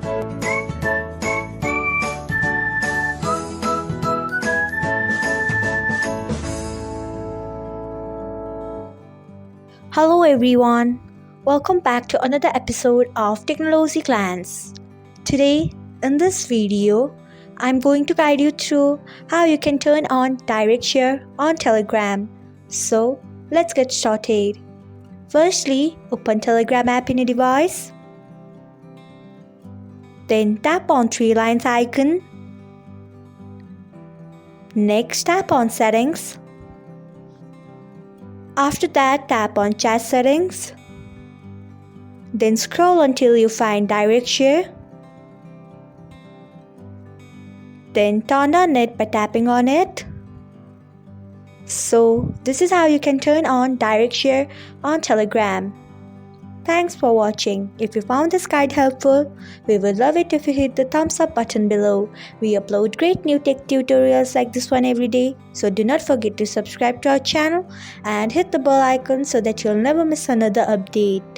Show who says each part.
Speaker 1: Hello everyone, welcome back to another episode of Technologyglance. Today, in this video, I'm going to guide you through how you can turn on direct share on Telegram. So, let's get started. Firstly, open Telegram app in your device. Then tap on three lines icon. Next, tap on settings. After that, tap on chat settings. Then scroll until you find direct share. Then turn on it by tapping on it. So, this is how you can turn on direct share on Telegram. Thanks for watching. If you found this guide helpful, we would love it if you hit the thumbs up button below. We upload great new tech tutorials like this one every day, so do not forget to subscribe to our channel and hit the bell icon so that you'll never miss another update.